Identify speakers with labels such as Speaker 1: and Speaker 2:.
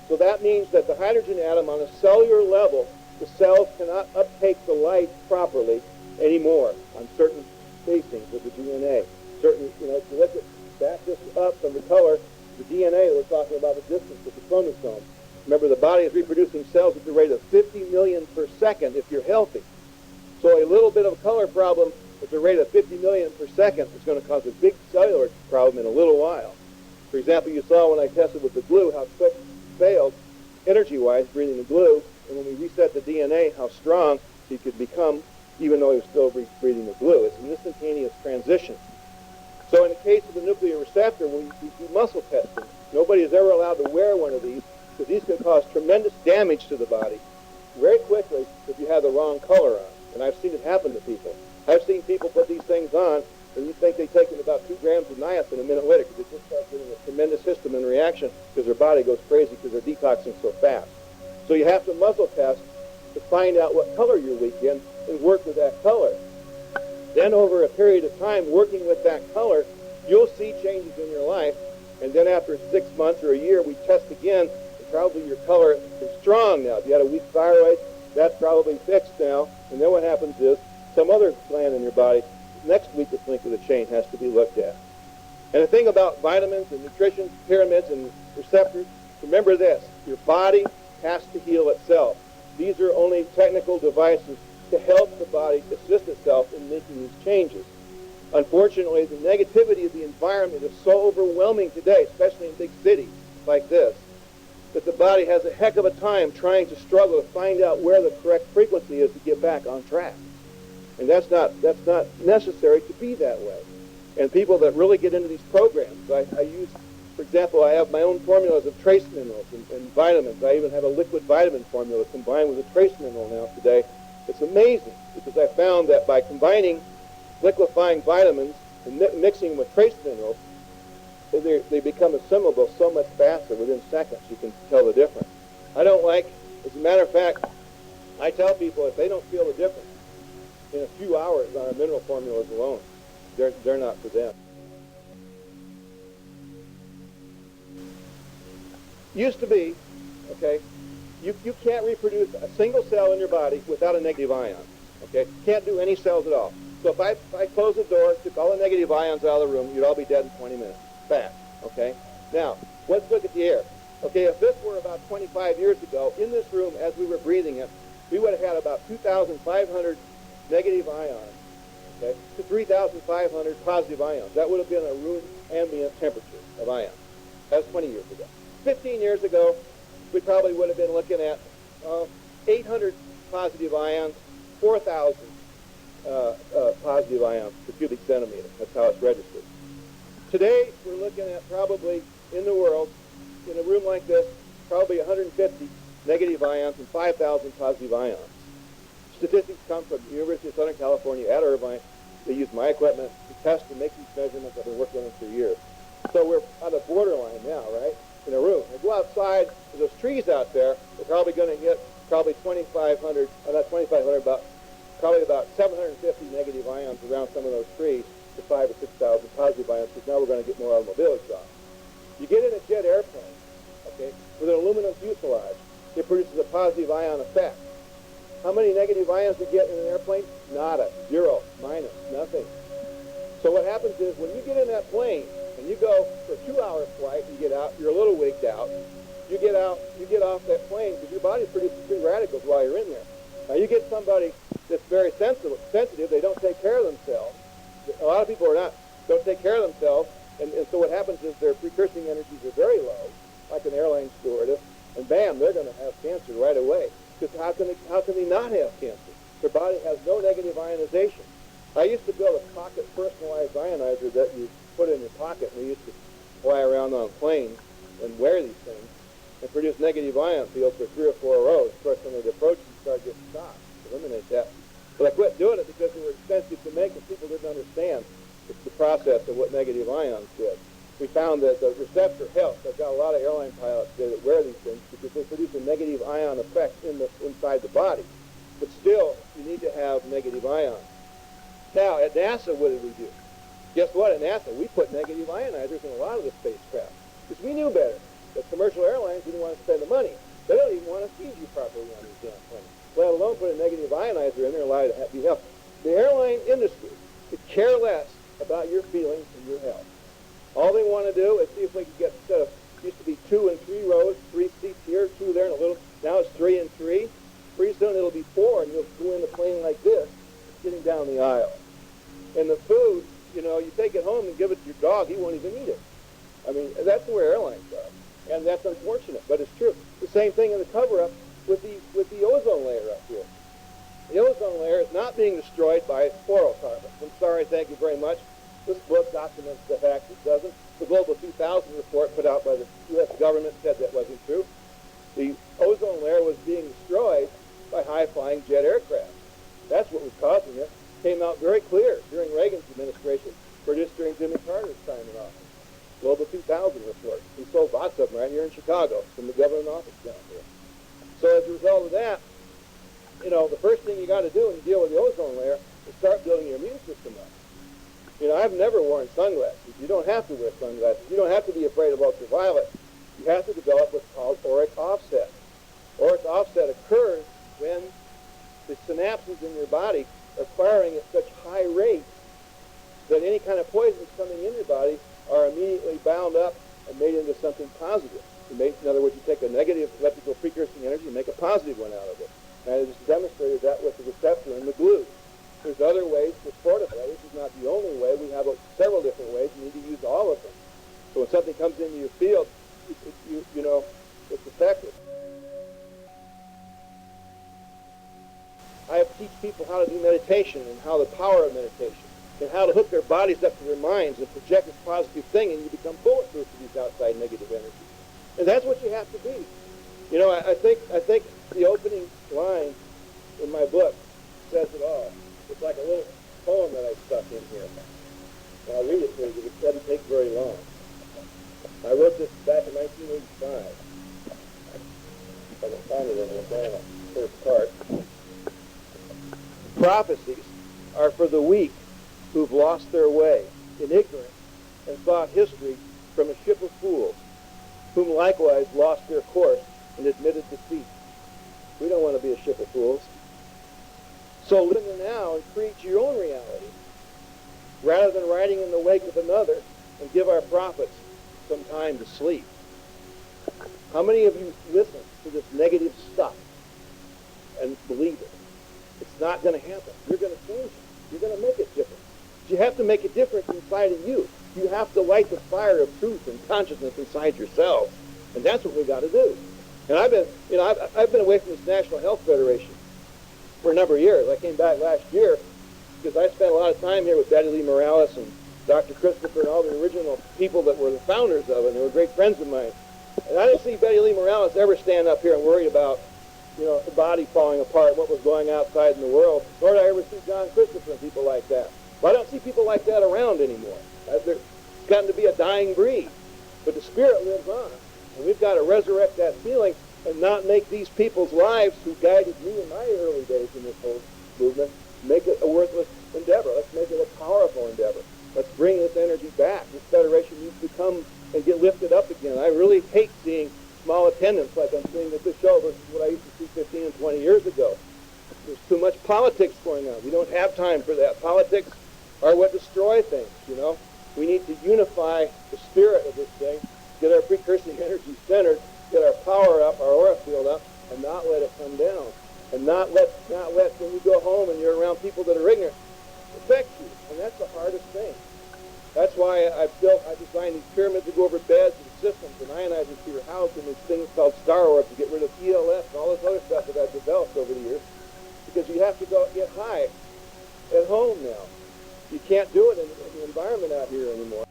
Speaker 1: So that means that the hydrogen atom on a cellular level, the cells cannot uptake the light properly anymore on certain spacings of the DNA. Certain, if you look at back this up from the color, the DNA, we're talking about the distance of the chromosome. Remember, the body is reproducing cells at the rate of 50 million per second if you're healthy. So a little bit of a color problem at the rate of 50 million per second is going to cause a big cellular problem in a little while. For example, you saw when I tested with the glue how quick it failed, energy-wise, breathing the glue, and when we reset the DNA, how strong he could become, even though he was still breathing the glue. It's an instantaneous transition. So in the case of the nuclear receptor, we do muscle testing. Nobody is ever allowed to wear one of these because these can cause tremendous damage to the body very quickly if you have the wrong color on. And I've seen it happen to people. I've seen people put these things on and you think they've taken about 2 grams of niacin a minute later because they just start getting a tremendous histamine reaction because their body goes crazy because they're detoxing so fast. So you have to muzzle test to find out what color you're weak in and work with that color. Then over a period of time working with that color, you'll see changes in your life. And then after 6 months or a year, we test again, and probably your color is strong now. If you had a weak thyroid, that's probably fixed now. And then what happens is some other gland in your body, next weakest link of the chain has to be looked at. And the thing about vitamins and nutrition, pyramids and receptors, remember this, your body has to heal itself. These are only technical devices to help the body assist itself in making these changes. Unfortunately, the negativity of the environment is so overwhelming today, especially in big cities like this, that the body has a heck of a time trying to struggle to find out where the correct frequency is to get back on track. And that's not necessary to be that way. And people that really get into these programs, I use, for example, I have my own formulas of trace minerals and vitamins. I even have a liquid vitamin formula combined with a trace mineral now today. It's amazing because I found that by combining liquefying vitamins and mixing with trace minerals, they become assimilable so much faster within seconds. You can tell the difference. I don't like, as a matter of fact, I tell people if they don't feel the difference in a few hours on our mineral formulas alone, they're not for them. Used to be, okay, you can't reproduce a single cell in your body without a negative ion, okay? Can't do any cells at all. So if I close the door, took all the negative ions out of the room, you'd all be dead in 20 minutes. Fast, okay? Now, let's look at the air. Okay, if this were about 25 years ago, in this room, as we were breathing it, we would have had about 2,500 negative ions, okay, to 3,500 positive ions. That would have been a room ambient temperature of ions. That was 20 years ago. 15 years ago, we probably would have been looking at 800 positive ions, 4,000 positive ions per cubic centimeter. That's how it's registered. Today, we're looking at probably, in the world, in a room like this, probably 150 negative ions and 5,000 positive ions. Statistics come from the University of Southern California at Irvine. They use my equipment to test and make these measurements. I've been working on them for years. So we're on the borderline now, right, in a room. And go outside, there's those trees out there. We're probably going to get probably 2,500, not 2,500, but probably about 750 negative ions around some of those trees to 5,000 or 6,000 positive ions, because now we're going to get more automobile exhaust. You get in a jet airplane, okay, with an aluminum fuselage, it produces a positive ion effect. How many negative ions we get in an airplane? Nada, zero, minus, nothing. So what happens is when you get in that plane and you go for a 2-hour flight, you get out, you're a little wigged out, you get off that plane because your body's producing free radicals while you're in there. Now you get somebody that's very sensitive, they don't take care of themselves. A lot of people don't take care of themselves, and so what happens is their precursing energies are very low, like an airline stewardess, and bam, they're going to have cancer right away. Because how can they not have cancer? Their body has no negative ionization. I used to build a pocket personalized ionizer that you put in your pocket, and we used to fly around on planes and wear these things and produce negative ion fields for 3 or 4 rows. Of course, when the approaches started getting stopped, eliminate that. But I quit doing it because they were expensive to make and people didn't understand the process of what negative ions did. We found that the receptor helps. I've got a lot of airline pilots there that wear these things because they produce a negative ion effect inside the body. But still, you need to have negative ions. Now, at NASA, what did we do? Guess what? At NASA, we put negative ionizers in a lot of the spacecraft because we knew better. The commercial airlines didn't want to spend the money. They don't even want to feed you properly on these damn planes, let alone put a negative ionizer in there and allow you to be healthy. The airline industry could care less about your feelings and your health. All they want to do is see if we can get, instead of, used to be 2 and 3 rows, 3 seats here, 2 there, and a little, now it's 3 and 3. Pretty soon it'll be 4, and you'll go in the plane like this, getting down the aisle. And the food, you know, you take it home and give it to your dog, he won't even eat it. I mean, that's where airlines are, and that's unfortunate, but it's true. The same thing in the cover-up with the ozone layer up here. The ozone layer is not being destroyed by fluorocarbons. I'm sorry, thank you very much. This book documents the fact it doesn't. The Global 2000 report put out by the U.S. government said that wasn't true. The ozone layer was being destroyed by high-flying jet aircraft. That's what was causing it. Came out very clear during Reagan's administration, produced during Jimmy Carter's time in office. Global 2000 report. We sold lots of them right here in Chicago from the government office down here. So as a result of that, you know, the first thing you got to do when you deal with the ozone layer is start building your immune system up. You know, I've never worn sunglasses. You don't have to wear sunglasses. You don't have to be afraid of ultraviolet. You have to develop what's called auric offset. Auric offset occurs when the synapses in your body are firing at such high rates that any kind of poisons coming in your body are immediately bound up and made into something positive. In other words, you take a negative electrical precursing energy and make a positive one out of it. And I just demonstrated that with the receptor and the glue. There's other ways to fortify. This is not the only way. We have several different ways. You need to use all of them. So when something comes into your field, you know, it's effective. I teach people how to do meditation and how the power of meditation and how to hook their bodies up to their minds and project this positive thing, and you become bulletproof to these outside negative energies. And that's what you have to be. You know, I think the opening line in my book says it all. It's like a little poem that I stuck in here. And I'll read it to you because it doesn't take very long. I wrote this back in 1985. If I can find it in the first part. Prophecies are for the weak who've lost their way in ignorance and thought history from a ship of fools, whom likewise lost their course and admitted defeat. We don't want to be a ship of fools. So live in the now and create your own reality, rather than riding in the wake of another, and give our prophets some time to sleep. How many of you listen to this negative stuff and believe it? It's not going to happen. You're going to change it. You're going to make it different. You have to make a difference inside of you. You have to light the fire of truth and consciousness inside yourself, and that's what we got to do. And I've been away from this National Health Federation for a number of years. I came back last year because I spent a lot of time here with Betty Lee Morales and Dr. Christopher and all the original people that were the founders of it, and they were great friends of mine. And I didn't see Betty Lee Morales ever stand up here and worry about, you know, the body falling apart, what was going outside in the world, nor did I ever see John Christopher and people like that. Well, I don't see people like that around anymore. It's gotten to be a dying breed. But the spirit lives on. And we've got to resurrect that feeling and not make these people's lives who guided me in my early days in this whole movement, make it a worthless endeavor. Let's make it a powerful endeavor. Let's bring this energy back. This federation needs to come and get lifted up again. I really hate seeing small attendance like I'm seeing at this show versus what I used to see 15 and 20 years ago. There's too much politics going on. We don't have time for that. Politics are what destroy things, you know. We need to unify the spirit of this thing, get our precursing energy centered, get our power up, our aura field up, and not let it come down. And not let when you go home and you're around people that are ignorant, affect you. And that's the hardest thing. That's why I designed these pyramids to go over beds and systems and ionizers to your house and these things called star orbs to get rid of ELF and all this other stuff that I've developed over the years. Because you have to go get high at home now. You can't do it in the environment out here anymore.